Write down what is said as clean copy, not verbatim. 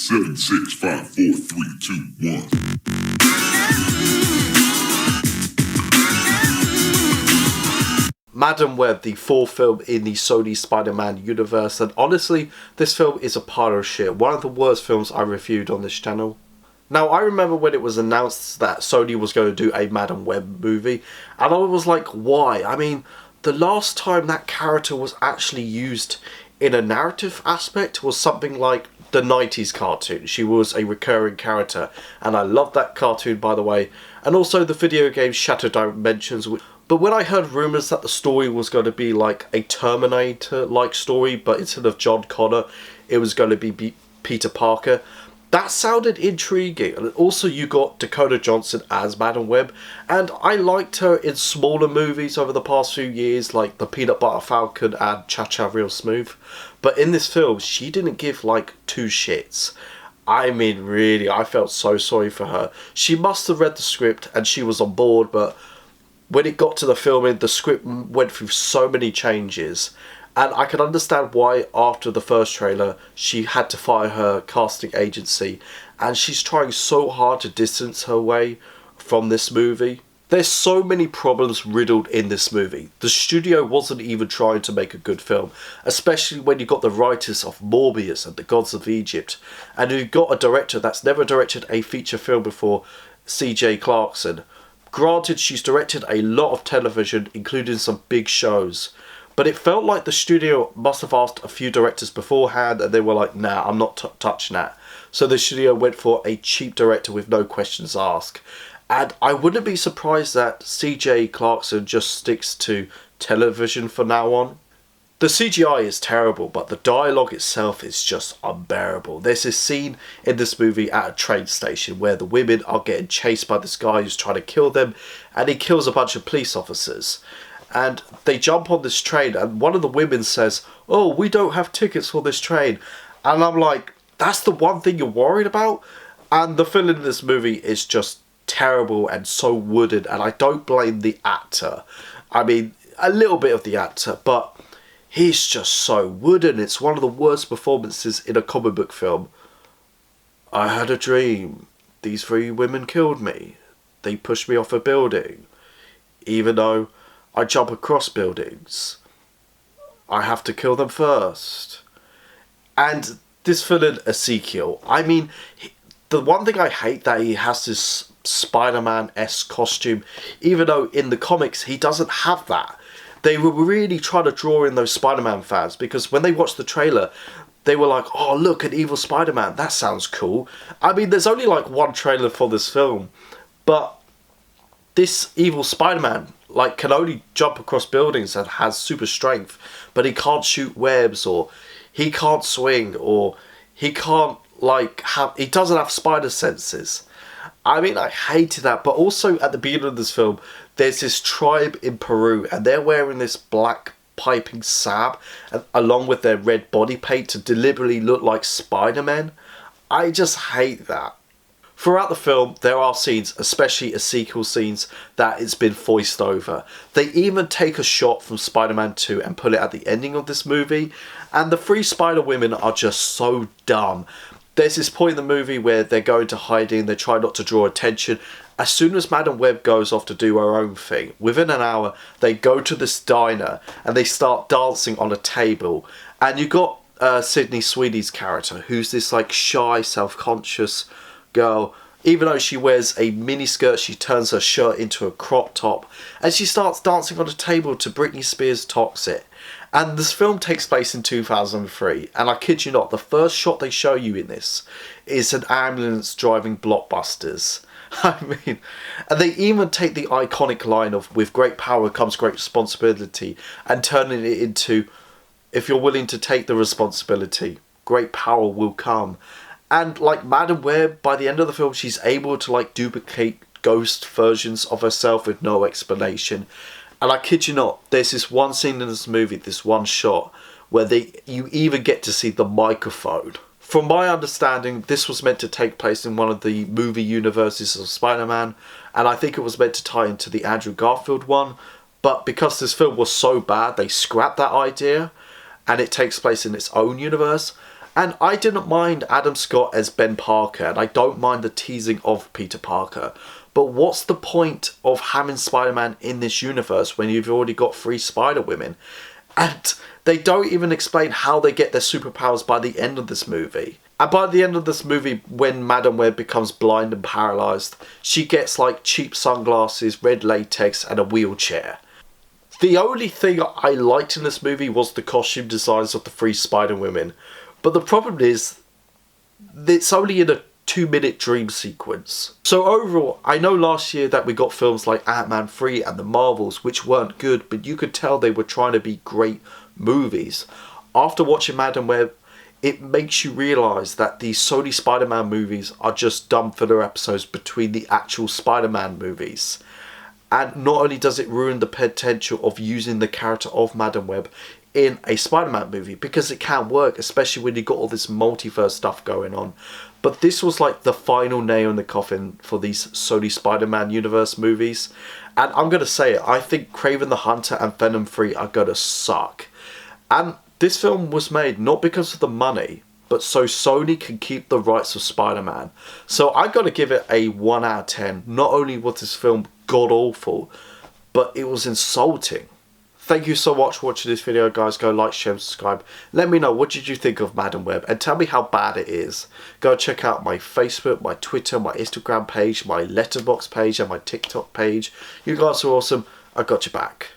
7, 6, 5, 4, 3, 2, 1. Madam Web, the fourth film in the Sony Spider-Man universe, and honestly, this film is a pile of shit. One of the worst films I reviewed on this channel. Now, I remember when it was announced that Sony was going to do a Madam Web movie, and I was like, why? I mean, the last time that character was actually used in a narrative aspect was something like the 90s cartoon. She was a recurring character, and I loved that cartoon, by the way, and also the video game Shattered Dimensions. But when I heard rumours that the story was going to be like a Terminator-like story, but instead of John Connor, it was going to be Peter Parker, that sounded intriguing. And also you got Dakota Johnson as Madam Web, and I liked her in smaller movies over the past few years, like The Peanut Butter Falcon and Cha-Cha Real Smooth. But in this film, she didn't give like two shits. I mean, really, I felt so sorry for her. She must have read the script and she was on board, but when it got to the filming, the script went through so many changes. And I can understand why after the first trailer, she had to fire her casting agency. And she's trying so hard to distance her way from this movie. There's so many problems riddled in this movie. The studio wasn't even trying to make a good film, especially when you got the writers of Morbius and The Gods of Egypt, and you've got a director that's never directed a feature film before, C.J. Clarkson. Granted, she's directed a lot of television, including some big shows, but it felt like the studio must have asked a few directors beforehand, and they were like, nah, I'm not touching that. So the studio went for a cheap director with no questions asked. And I wouldn't be surprised that C.J. Clarkson just sticks to television from now on. The CGI is terrible, but the dialogue itself is just unbearable. There's this scene in this movie at a train station where the women are getting chased by this guy who's trying to kill them, and he kills a bunch of police officers. And they jump on this train, and one of the women says, "Oh, we don't have tickets for this train." And I'm like, that's the one thing you're worried about? And the film in this movie is just terrible and so wooden, and I don't blame the actor. I mean, a little bit of the actor, but he's just so wooden. It's one of the worst performances in a comic book film. I had a dream. These three women killed me. They pushed me off a building. Even though I jump across buildings, I have to kill them first. And this villain, Ezekiel, I mean, the one thing I hate that he has this Spider-Man-esque costume, even though in the comics he doesn't have that. They were really trying to draw in those Spider-Man fans, because when they watched the trailer, they were like, oh, look, an evil Spider-Man, that sounds cool. I mean, there's only like one trailer for this film, but this evil Spider-Man like can only jump across buildings and has super strength, but he can't shoot webs, or he can't swing, or he can't he doesn't have spider senses. I mean, I hated that. But also at the beginning of this film, there's this tribe in Peru, and they're wearing this black piping sab along with their red body paint to deliberately look like Spider-Man. I just hate that. Throughout the film, there are scenes, especially Ezekiel scenes, that it's been voiced over. They even take a shot from Spider-Man 2 and put it at the ending of this movie, and the three Spider-Women are just so dumb. There's this point in the movie where they're going to hiding, they try not to draw attention. As soon as Madam Web goes off to do her own thing, within an hour, they go to this diner and they start dancing on a table. And you got Sydney Sweeney's character, who's this like shy, self-conscious girl. Even though she wears a miniskirt, she turns her shirt into a crop top, and she starts dancing on a table to Britney Spears' Toxic. And this film takes place in 2003, and I kid you not, the first shot they show you in this is an ambulance driving blockbusters. I mean, and they even take the iconic line of "with great power comes great responsibility" and turning it into "if you're willing to take the responsibility, great power will come." And like Madam Web, by the end of the film, she's able to like duplicate ghost versions of herself with no explanation. And I kid you not, there's this one scene in this movie, this one shot, where you even get to see the microphone. From my understanding, this was meant to take place in one of the movie universes of Spider-Man, and I think it was meant to tie into the Andrew Garfield one, but because this film was so bad, they scrapped that idea, and it takes place in its own universe. And I didn't mind Adam Scott as Ben Parker, and I don't mind the teasing of Peter Parker. But what's the point of having Spider-Man in this universe when you've already got 3 Spider-Women? And they don't even explain how they get their superpowers by the end of this movie. And by the end of this movie, when Madam Web becomes blind and paralysed, she gets like cheap sunglasses, red latex, and a wheelchair. The only thing I liked in this movie was the costume designs of the 3 Spider-Women. But the problem is, it's only in a 2-minute dream sequence. So overall, I know last year that we got films like Ant-Man 3 and The Marvels, which weren't good, but you could tell they were trying to be great movies. After watching Madam Web, it makes you realise that these Sony Spider-Man movies are just dumb filler episodes between the actual Spider-Man movies. And not only does it ruin the potential of using the character of Madam Web in a Spider-Man movie, because it can work, especially when you got all this multiverse stuff going on. But this was like the final nail in the coffin for these Sony Spider-Man universe movies. And I'm going to say it, I think Kraven the Hunter and Venom 3 are going to suck. And this film was made not because of the money, but so Sony can keep the rights of Spider-Man. So I got to give it a 1 out of 10. Not only was this film god-awful, but it was insulting. Thank you so much for watching this video, guys. Go like, share, and subscribe. Let me know, what did you think of Madam Web? And tell me how bad it is. Go check out my Facebook, my Twitter, my Instagram page, my Letterboxd page, and my TikTok page. You guys are awesome. I got your back.